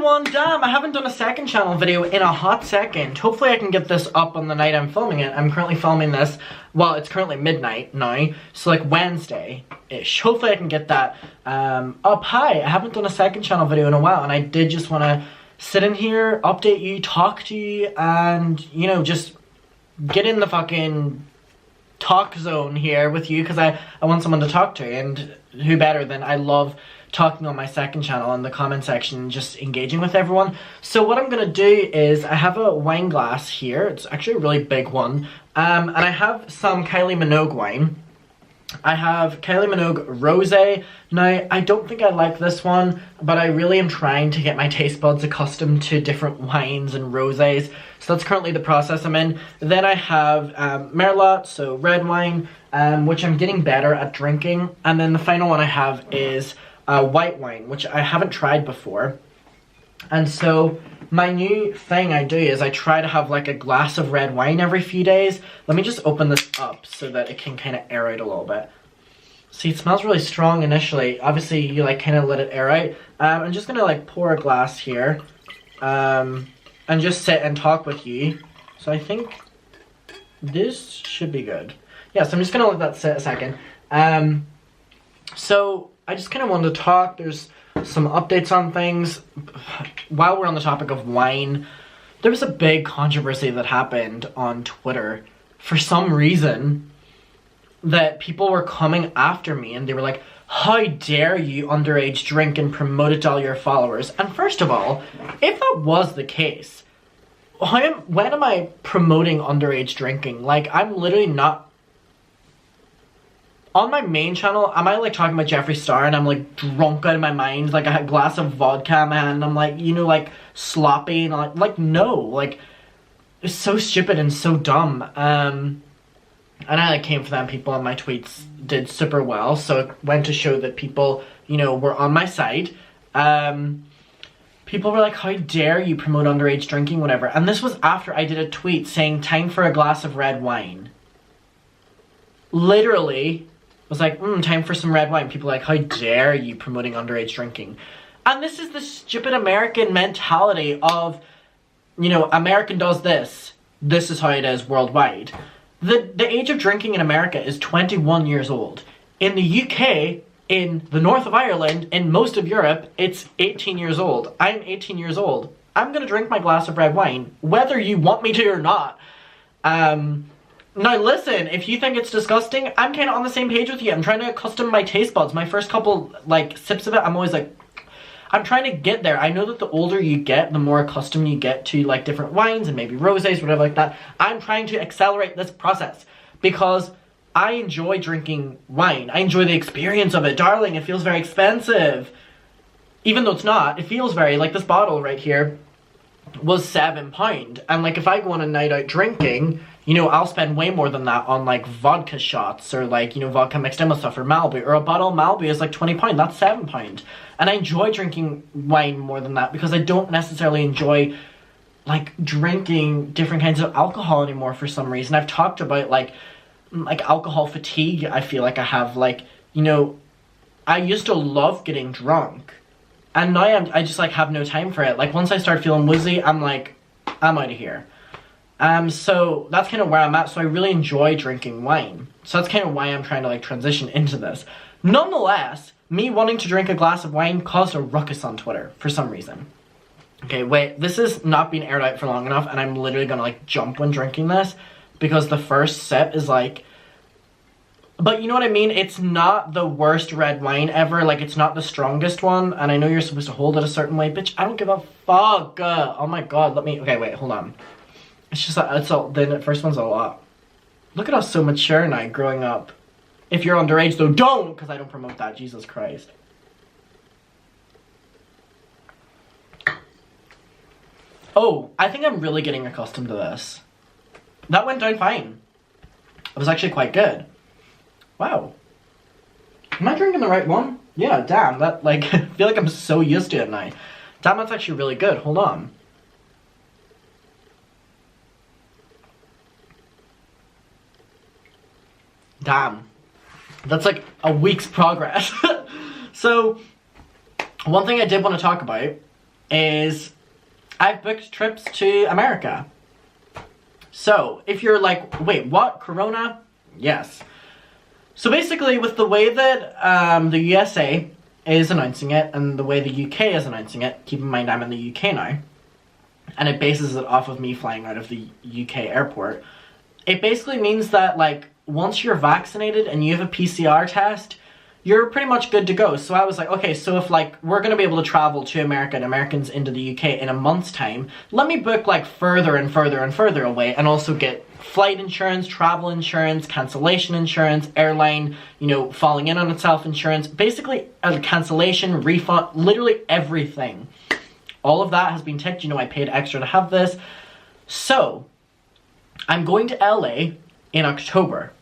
everyone, damn, I haven't done a second channel video in a hot second. Hopefully I can get this up on the night I'm filming it. I'm currently filming this, well, it's currently midnight now, so like Wednesday-ish. Hopefully I can get that up high. I haven't done a second channel video in a while, and I did just want to sit in here, update you, talk to you, and, you know, just get in the fucking talk zone here with you, because I want someone to talk to, and who better than I love talking on my second channel in the comment section, just engaging with everyone. So what I'm gonna do is, I have a wine glass here. It's actually a really big one, and I have some Kylie Minogue wine. I have Kylie Minogue Rosé. Now, I don't think I like this one, but I really am trying to get my taste buds accustomed to different wines and rosés. So that's currently the process I'm in. Then I have Merlot, so red wine, which I'm getting better at drinking. And then the final one I have is white wine, which I haven't tried before. And so my new thing I do is I try to have like a glass of red wine every few days. Let me just open this up so that it can kind of air out a little bit. See, it smells really strong initially. Obviously, you like kind of let it air out. I'm just gonna like pour a glass here, and just sit and talk with you. So I think this should be good. Yeah, so I'm just gonna let that sit a second. So I just kind of wanted to talk. There's some updates on things. While we're on the topic of wine, there was a big controversy that happened on Twitter for some reason, that people were coming after me and they were like, how dare you underage drink and promote it to all your followers? And first of all, if that was the case, when am I promoting underage drinking? Like, I'm literally not. On my main channel, am I like talking about Jeffree Star and I'm like drunk out of my mind, like I had a glass of vodka in my hand and I'm like, you know, like sloppy and like no, like it's so stupid and so dumb. And I like came for them. People on my tweets did super well, so it went to show that people, you know, were on my side. People were like, how dare you promote underage drinking, whatever. And this was after I did a tweet saying time for a glass of red wine. Literally was like, time for some red wine. People are like, how dare you promoting underage drinking? And this is the stupid American mentality of, you know, American does this. This is how it is worldwide. The age of drinking in America is 21 years old. In the UK, in the north of Ireland, in most of Europe, it's 18 years old. I'm 18 years old. I'm gonna drink my glass of red wine, whether you want me to or not. Now listen, if you think it's disgusting, I'm kind of on the same page with you. I'm trying to accustom my taste buds. My first couple, like, sips of it, I'm always like, I'm trying to get there. I know that the older you get, the more accustomed you get to, like, different wines and maybe rosés, whatever like that. I'm trying to accelerate this process because I enjoy drinking wine. I enjoy the experience of it. Darling, it feels very expensive. Even though it's not, it feels very, like this bottle right here was £7. And like if I go on a night out drinking, you know, I'll spend way more than that on like vodka shots or like, you know, vodka mixed in with stuff or Malibu, or a bottle of Malibu is like £20. That's £7. And I enjoy drinking wine more than that because I don't necessarily enjoy like drinking different kinds of alcohol anymore for some reason. I've talked about like alcohol fatigue. I feel like I have, like, you know, I used to love getting drunk. And now I just, like, have no time for it. Like, once I start feeling woozy, I'm like, I'm out of here. So that's kind of where I'm at. So I really enjoy drinking wine. So that's kind of why I'm trying to, like, transition into this. Nonetheless, me wanting to drink a glass of wine caused a ruckus on Twitter for some reason. Okay, wait. This is not being aired out for long enough, and I'm literally gonna, like, jump when drinking this. Because the first sip is, like... But you know what I mean? It's not the worst red wine ever. Like, it's not the strongest one. And I know you're supposed to hold it a certain way. Bitch, I don't give a fuck. Oh my god, let me... Okay, wait, hold on. It's just that it's all... The first one's a lot. Look at us so mature now, growing up. If you're underage, though, don't! Because I don't promote that. Jesus Christ. Oh, I think I'm really getting accustomed to this. That went down fine. It was actually quite good. Wow. Am I drinking the right one? Yeah, damn, that, like, I feel like I'm so used to it now. Damn, that's actually really good. Hold on. Damn. That's like a week's progress. So, one thing I did want to talk about is I've booked trips to America. So, if you're like, wait, what? Corona? Yes. So basically, with the way that the USA is announcing it, and the way the UK is announcing it, keep in mind I'm in the UK now, and it bases it off of me flying out of the UK airport, it basically means that, like, once you're vaccinated and you have a PCR test, you're pretty much good to go. So I was like, okay, so if, like, we're going to be able to travel to America and Americans into the UK in a month's time, let me book, like, further and further and further away, and also get flight insurance, travel insurance, cancellation insurance, airline, you know, falling in on itself insurance, basically a cancellation, refund, literally everything. All of that has been ticked. You know, I paid extra to have this. So, I'm going to LA in October.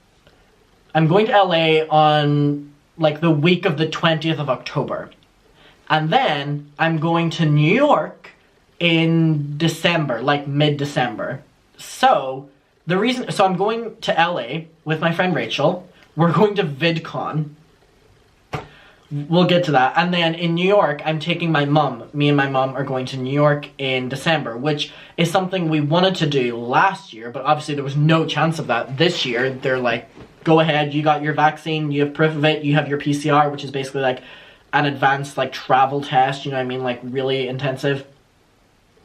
I'm going to LA on, like, the week of the 20th of October. And then I'm going to New York in December, like mid-December. So, I'm going to LA with my friend Rachel. We're going to VidCon. We'll get to that. And then in New York, I'm taking my mum. Me and my mum are going to New York in December, which is something we wanted to do last year, but obviously there was no chance of that this year. They're like, go ahead, you got your vaccine, you have proof of it, you have your PCR, which is basically like an advanced, like, travel test, you know what I mean, like, really intensive.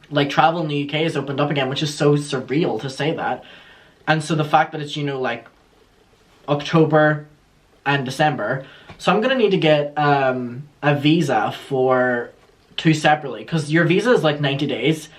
Like, travel in the UK has opened up again, which is so surreal to say that. And so the fact that it's, you know, like, October and December, so I'm gonna need to get a visa for two separately, because your visa is like 90 days,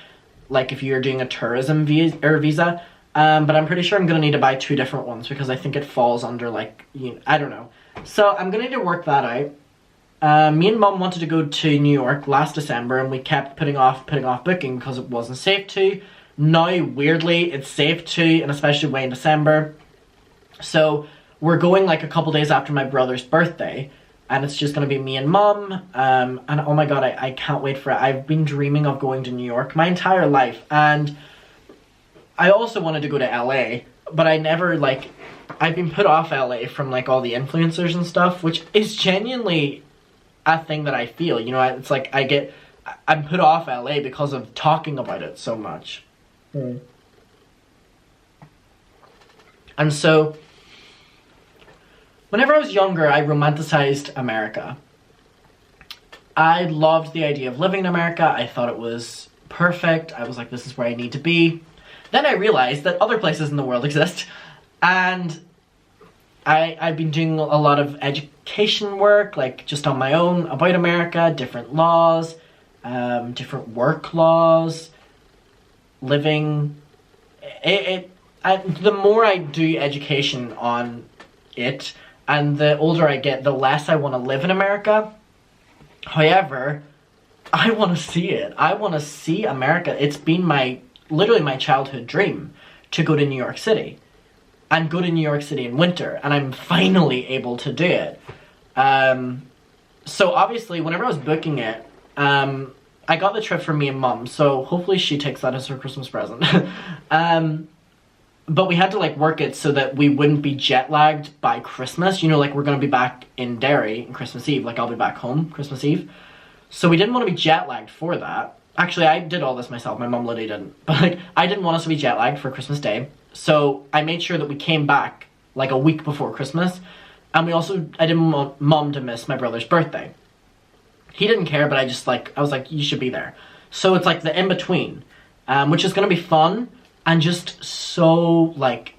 like if you're doing a tourism visa, but I'm pretty sure I'm gonna need to buy two different ones, because I think it falls under, like, you know, I don't know. So I'm gonna need to work that out. Me and Mum wanted to go to New York last December, and we kept putting off booking because it wasn't safe to. Now, weirdly, it's safe to, and especially way in December. So we're going, like, a couple days after my brother's birthday, and it's just gonna be me and Mum, and oh my god, I can't wait for it. I've been dreaming of going to New York my entire life, and I also wanted to go to LA, but I never, like, I've been put off LA from, like, all the influencers and stuff, which is genuinely a thing that I feel, you know. It's like I'm put off LA because of talking about it so much. And so, whenever I was younger, I romanticized America. I loved the idea of living in America. I thought it was perfect. I was like, this is where I need to be. Then I realized that other places in the world exist, and I've been doing a lot of education work, like, just on my own, about America, different laws, different work laws, living. The more I do education on it, and the older I get, the less I want to live in America. However, I want to see it. I want to see America. It's been literally my childhood dream to go to New York City. And go to New York City in winter, and I'm finally able to do it. So obviously, whenever I was booking it, I got the trip for me and Mum, so hopefully she takes that as her Christmas present. But we had to, like, work it so that we wouldn't be jet lagged by Christmas. You know, like, we're gonna be back in Derry on Christmas Eve. Like, I'll be back home Christmas Eve. So we didn't want to be jet lagged for that. Actually, I did all this myself. My mum literally didn't. But, like, I didn't want us to be jet lagged for Christmas Day. So I made sure that we came back, like, a week before Christmas. And I didn't want Mum to miss my brother's birthday. He didn't care, but I was like, you should be there. So it's, like, the in-between, which is going to be fun, and just so, like,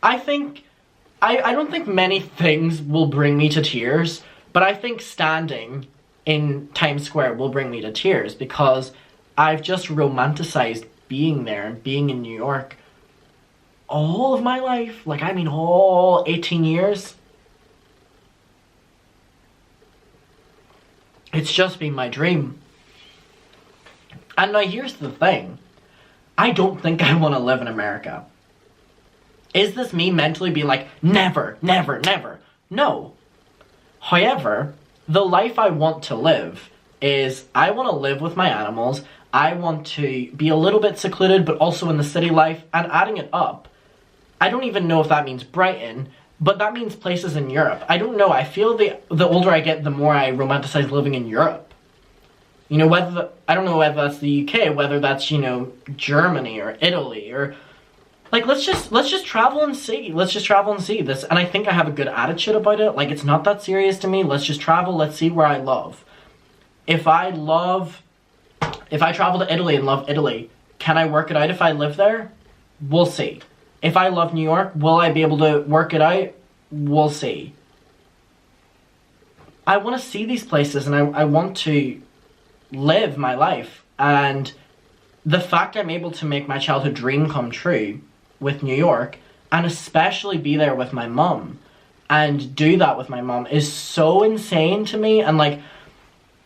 I don't think many things will bring me to tears, but I think standing in Times Square will bring me to tears, because I've just romanticized being there and being in New York all of my life. Like, I mean, all 18 years. It's just been my dream. And now here's the thing. I don't think I want to live in America. Is this me mentally being like, never, never, never? No. However, the life I want to live is, I want to live with my animals. I want to be a little bit secluded, but also in the city life, and adding it up, I don't even know if that means Brighton, but that means places in Europe. I don't know. I feel the older I get, the more I romanticize living in Europe. You know, I don't know whether that's the UK, whether that's, you know, Germany or Italy or like let's just travel and see. Let's just travel and see this. And I think I have a good attitude about it. Like, it's not that serious to me. Let's just travel. Let's see where I love. If I travel to Italy and love Italy, can I work it out if I live there? We'll see. If I love New York, will I be able to work it out? We'll see. I want to see these places, and I want to live my life. And the fact I'm able to make my childhood dream come true with New York, and especially be there with my mum and do that with my mum, is so insane to me. And like,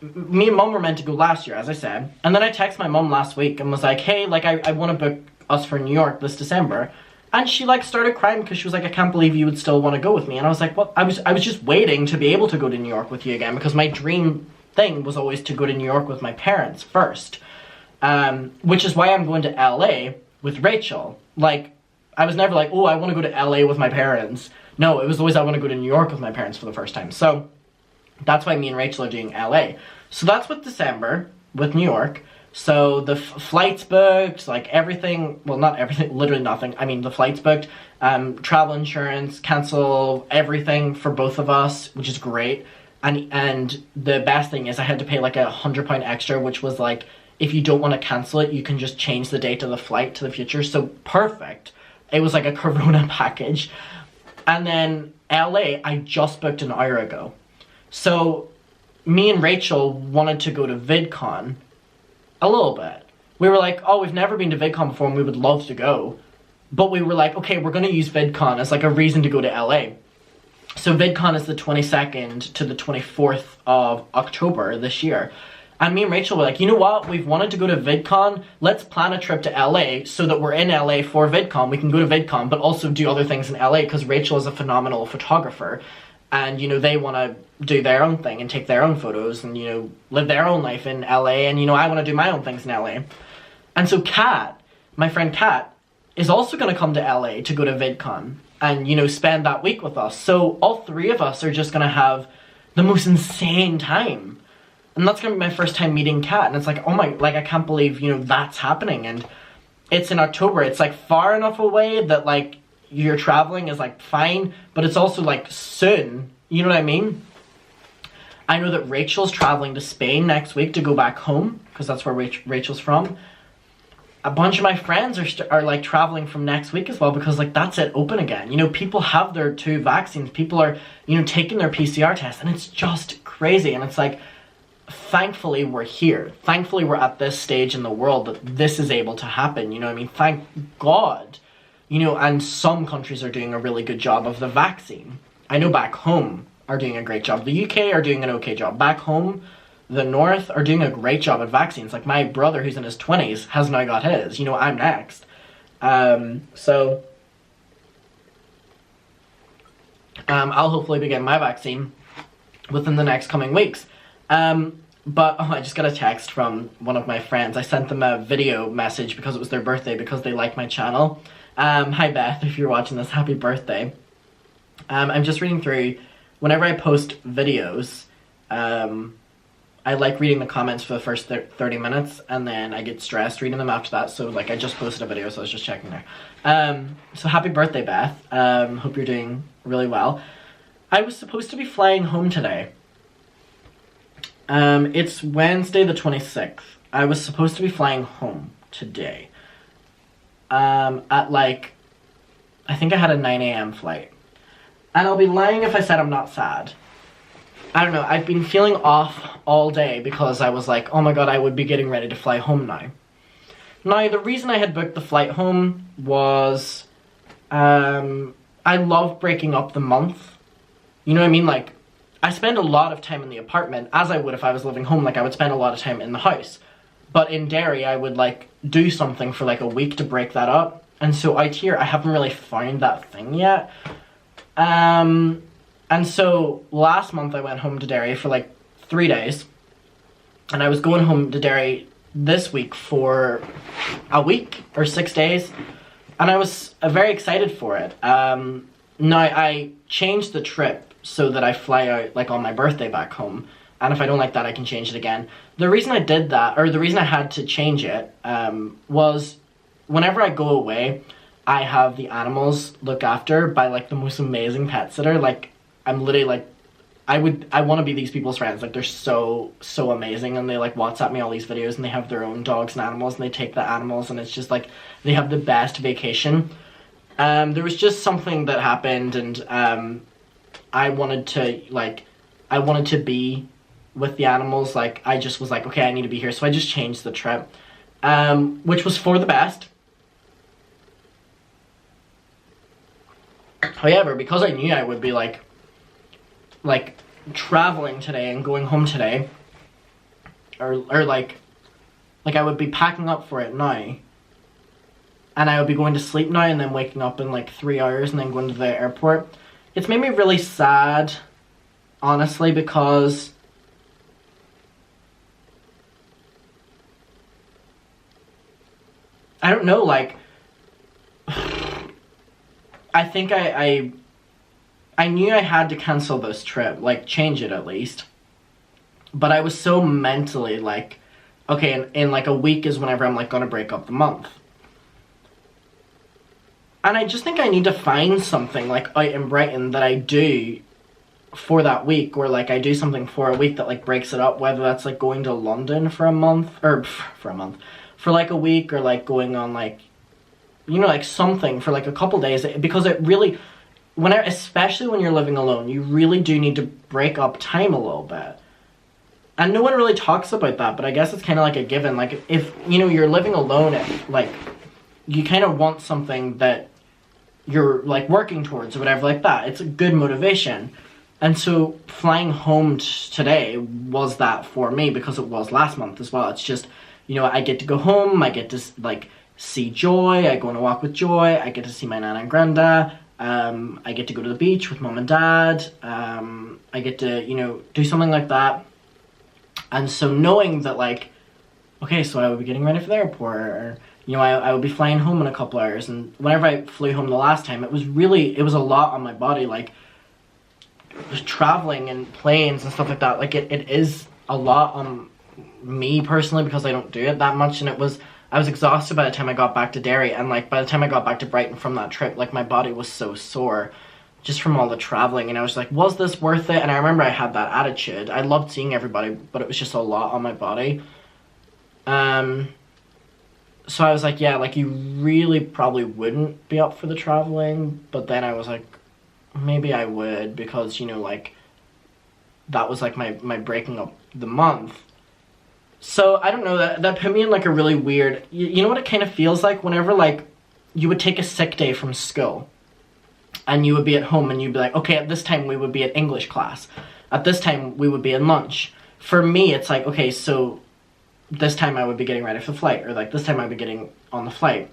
me and mum were meant to go last year, as I said, and then I texted my mum last week and was like, hey, like, I want to book us for New York this December. And she like started crying because she was like, I can't believe you would still want to go with me. And I was like, what? I was just waiting to be able to go to New York with you again, because my dream thing was always to go to New York with my parents first. Which is why I'm going to LA with Rachel. Like, I was never like, oh, I want to go to LA with my parents. No, it was always, I want to go to New York with my parents for the first time. So that's why me and Rachel are doing LA. So that's with December, with New York. So the flights booked, like everything, well, not everything, literally nothing. I mean, the flights booked, travel insurance, cancel everything for both of us, which is great. And the best thing is I had to pay like £100 extra, which was like, if you don't want to cancel it, you can just change the date of the flight to the future. So perfect. It was like a Corona package. And then LA, I just booked an hour ago. So me and Rachel wanted to go to VidCon a little bit. We were like, oh, we've never been to VidCon before and we would love to go. But we were like, okay, we're going to use VidCon as like a reason to go to LA. So VidCon is the 22nd to the 24th of October this year. And me and Rachel were like, you know what? We've wanted to go to VidCon. Let's plan a trip to LA so that we're in LA for VidCon. We can go to VidCon, but also do other things in LA, because Rachel is a phenomenal photographer. And, you know, they want to do their own thing and take their own photos and, you know, live their own life in LA. And, you know, I want to do my own things in LA. And so Kat, my friend Kat, is also going to come to LA to go to VidCon and, you know, spend that week with us. So all three of us are just going to have the most insane time. And that's going to be my first time meeting Kat. And it's like, oh my, like, I can't believe, you know, that's happening. And it's in October. It's like far enough away that like you're traveling is like fine, but it's also like soon. You know what I mean? I know that Rachel's traveling to Spain next week to go back home, because that's where Rachel's from. A bunch of my friends are like traveling from next week as well, because like that's it, open again. You know, people have their 2 vaccines. People are, you know, taking their PCR test, and it's just crazy. And it's like, thankfully we're here. Thankfully we're at this stage in the world that this is able to happen. You know what I mean? Thank God. You know, and some countries are doing a really good job of the vaccine. I know back home are doing a great job. The UK are doing an okay job. Back home, the North are doing a great job at vaccines. Like my brother, who's in his 20s, has now got his. You know, I'm next. So I'll hopefully be getting my vaccine within the next coming weeks. But oh, I just got a text from one of my friends. I sent them a video message because it was their birthday, because they like my channel. Hi Beth, if you're watching this, happy birthday. I'm just reading through, whenever I post videos, I like reading the comments for the first 30 minutes, and then I get stressed reading them after that. So like, I just posted a video, so I was just checking there. So happy birthday, Beth. Hope you're doing really well. I was supposed to be flying home today. It's Wednesday the 26th. I was supposed to be flying home today. At like, I think I had a 9 a.m. flight. And I'll be lying if I said I'm not sad. I don't know, I've been feeling off all day because I was like, oh my god, I would be getting ready to fly home now. Now, the reason I had booked the flight home was, I love breaking up the month. You know what I mean? Like, I spend a lot of time in the apartment, as I would if I was living home. Like, I would spend a lot of time in the house. But in Derry, I would, like, do something for, like, a week to break that up. And so out here, I haven't really found that thing yet. And so last month I went home to Derry for, like, 3 days. And I was going home to Derry this week for a week or 6 days. And I was very excited for it. Now, I changed the trip so that I fly out, like, on my birthday back home. And if I don't like that, I can change it again. The reason I did that, or the reason I had to change it, was whenever I go away, I have the animals looked after by, like, the most amazing pet sitter. Like, I'm literally, like, I want to be these people's friends. Like, they're so amazing, and they, like, WhatsApp me all these videos, and they have their own dogs and animals, and they take the animals, and it's just, like, they have the best vacation. There was just something that happened, and, I wanted to be with the animals. Like, I just was like, okay, I need to be here, so I just changed the trip, which was for the best. However, because I knew I would be, like, traveling today and going home today, or like I would be packing up for it now, and I would be going to sleep now and then waking up in, like, 3 hours and then going to the airport. It's made me really sad, honestly, because I don't know, like, I think I knew I had to cancel this trip, like, change it at least. But I was so mentally, like, okay, in like, a week is whenever I'm, like, gonna break up the month. And I just think I need to find something, like, out in Brighton that I do for that week, or, like, I do something for a week that, like, breaks it up, whether that's, like, going to London for a month, or for, like, a week, or, like, going on, like, you know, like, something for, like, a couple days, because it really, especially when you're living alone, you really do need to break up time a little bit. And no one really talks about that, but I guess it's kind of like a given. Like, if, you know, you're living alone, like, you kind of want something that you're, like, working towards, or whatever like that. It's a good motivation. And so flying home today was that for me, because it was last month as well. It's just, you know, I get to go home, I get to, like, see Joy, I go on a walk with Joy, I get to see my Nana and Granda, I get to go to the beach with Mom and Dad, I get to, you know, do something like that. And so knowing that, like, okay, so I would be getting ready for the airport, or, you know, I would be flying home in a couple hours, and whenever I flew home the last time, it was a lot on my body, like, traveling and planes and stuff like that. Like, it is a lot on me personally, because I don't do it that much, and I was exhausted by the time I got back to Derry, and, like, by the time I got back to Brighton from that trip, like, my body was so sore just from all the traveling, and I was like, was this worth it? And I remember I had that attitude. I loved seeing everybody, but it was just a lot on my body. So I was like, yeah, like, you really probably wouldn't be up for the traveling, but then I was like, maybe I would, because, you know, like, that was, like, my breaking up the month. So, I don't know, that put me in, like, a really weird, you know what it kind of feels like? Whenever, like, you would take a sick day from school, and you would be at home, and you'd be like, okay, at this time we would be at English class. At this time we would be at lunch. For me, it's like, okay, so this time I would be getting ready for the flight, or, like, this time I would be getting on the flight.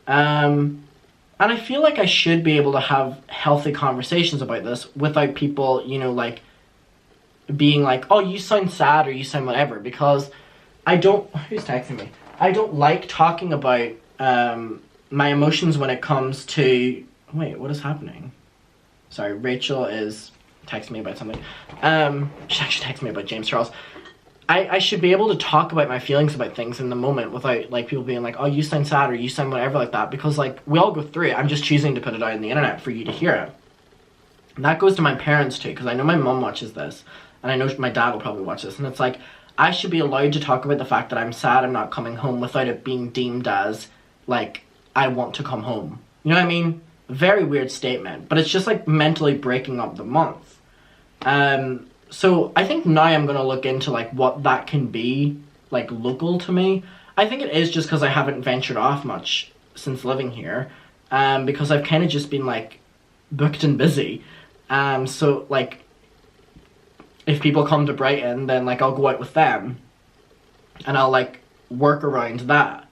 And I feel like I should be able to have healthy conversations about this without people, you know, like, being like, oh, you sound sad, or you sound whatever, because who's texting me? I don't like talking about, my emotions when it comes to, wait, what is happening? Sorry, Rachel is texting me about something. She actually texted me about James Charles. I should be able to talk about my feelings about things in the moment without, like, people being like, oh, you sound sad, or you sound whatever like that, because, like, we all go through it. I'm just choosing to put it out on the internet for you to hear it. And that goes to my parents too, because I know my mom watches this, and I know my dad will probably watch this, and it's like, I should be allowed to talk about the fact that I'm sad I'm not coming home without it being deemed as, like, I want to come home. You know what I mean? Very weird statement, but it's just, like, mentally breaking up the month. So I think now I'm gonna look into, like, what that can be, like, local to me. I think it is just because I haven't ventured off much since living here, because I've kind of just been, like, booked and busy. So, like, if people come to Brighton, then, like, I'll go out with them, and I'll, like, work around that.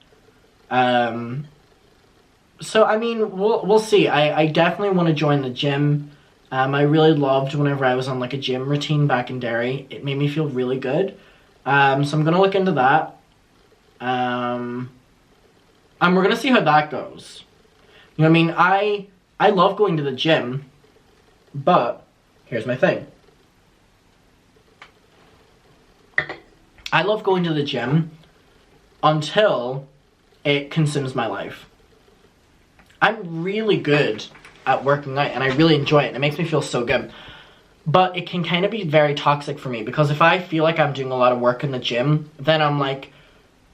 So, I mean, we'll see. I definitely want to join the gym. I really loved whenever I was on, like, a gym routine back in Derry. It made me feel really good. So I'm going to look into that. And we're going to see how that goes. You know what I mean? I love going to the gym, but here's my thing. I love going to the gym until it consumes my life. I'm really good at working out and I really enjoy it and it makes me feel so good. But it can kind of be very toxic for me because if I feel like I'm doing a lot of work in the gym, then I'm like,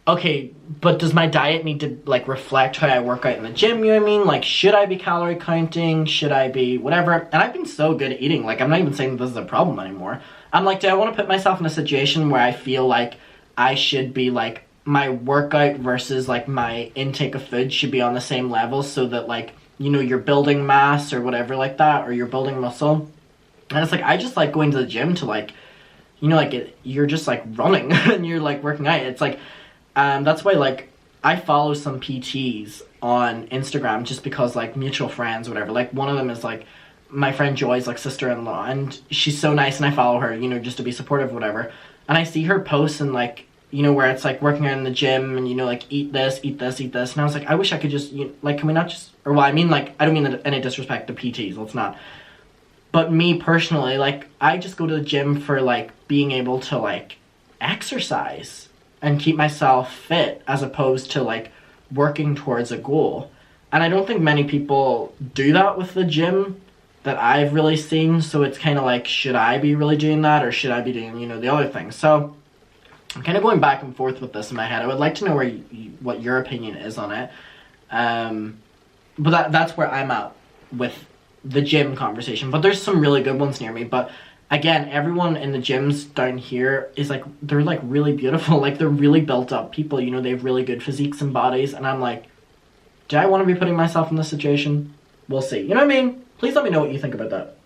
okay, but does my diet need to like reflect how I work out in the gym, you know what I mean? Like, should I be calorie counting? Should I be whatever? And I've been so good at eating, like I'm not even saying this is a problem anymore. I'm like, do I want to put myself in a situation where I feel like I should be like, my workout versus like my intake of food should be on the same level so that like, you know, you're building mass or whatever like that, or you're building muscle. And it's like, I just like going to the gym to like, you know, like you're just like running and you're like working out. It's like, that's why like I follow some PTs on Instagram just because like mutual friends or whatever. Like one of them is like my friend Joy's like sister-in-law and she's so nice and I follow her, you know, just to be supportive, whatever. And I see her posts and like, you know, where it's like working out in the gym and, you know, like eat this, eat this, eat this. And I was like, I wish I could just, you know, like, can we not just, or well, I mean, like, I don't mean any disrespect to PTs, let's not. But me personally, like, I just go to the gym for like being able to like exercise and keep myself fit as opposed to like working towards a goal. And I don't think many people do that with the gym that I've really seen. So it's kind of like, should I be really doing that or should I be doing, you know, the other thing? So I'm kind of going back and forth with this in my head. I would like to know where what your opinion is on it. But that's where I'm at with the gym conversation. But there's some really good ones near me. But again, everyone in the gyms down here is like, they're like really beautiful. Like they're really built up people, you know, they have really good physiques and bodies. And I'm like, do I want to be putting myself in this situation? We'll see. You know what I mean? Please let me know what you think about that.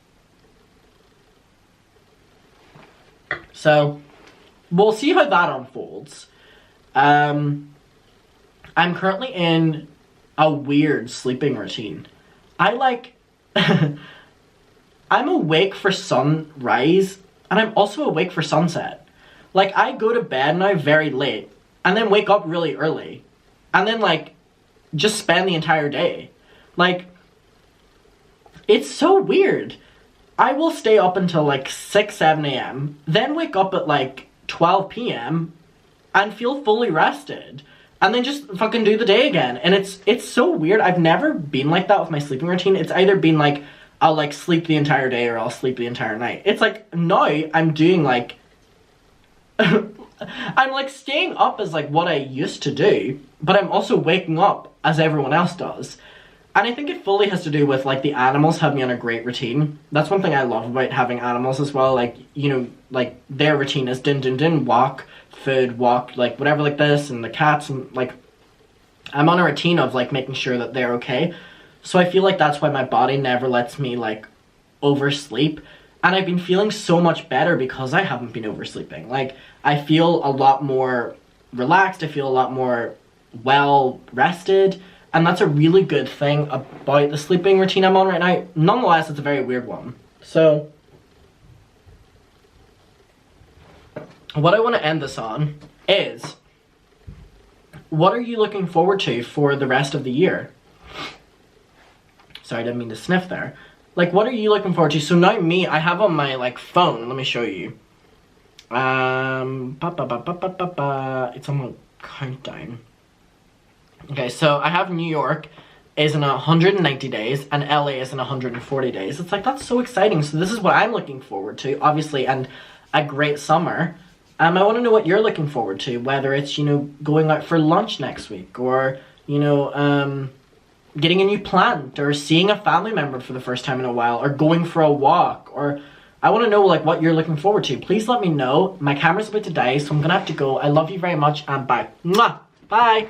So we'll see how that unfolds. I'm currently in a weird sleeping routine. I like, I'm awake for sunrise, and I'm also awake for sunset. Like, I go to bed now very late, and then wake up really early, and then, like, just spend the entire day. Like, it's so weird. I will stay up until, like, 6, 7 a.m., then wake up at, like, 12 p.m. and feel fully rested and then just fucking do the day again. And it's so weird. I've never been like that with my sleeping routine. It's either been like I'll like sleep the entire day or I'll sleep the entire night. It's like now I'm doing like I'm like staying up as like what I used to do, but I'm also waking up as everyone else does. And I think it fully has to do with like the animals have me on a great routine. That's one thing I love about having animals as well. Like, you know, like their routine is din din din, walk, food, walk, like whatever like this, and the cats, and like I'm on a routine of like making sure that they're okay. So I feel like that's why my body never lets me like oversleep. And I've been feeling so much better because I haven't been oversleeping. Like I feel a lot more relaxed. I feel a lot more well rested. And that's a really good thing about the sleeping routine I'm on right now. Nonetheless, it's a very weird one. So, what I want to end this on is, what are you looking forward to for the rest of the year? Sorry, I didn't mean to sniff there. Like, what are you looking forward to? So now me, I have on my, like, phone. Let me show you. It's on my countdown. Okay, so I have New York is in 190 days and LA is in 140 days. It's like, that's so exciting. So this is what I'm looking forward to, obviously, and a great summer. I want to know what you're looking forward to, whether it's, you know, going out for lunch next week or, you know, getting a new plant or seeing a family member for the first time in a while or going for a walk, or I want to know, like, what you're looking forward to. Please let me know. My camera's about to die, so I'm going to have to go. I love you very much and bye. Mwah! Bye!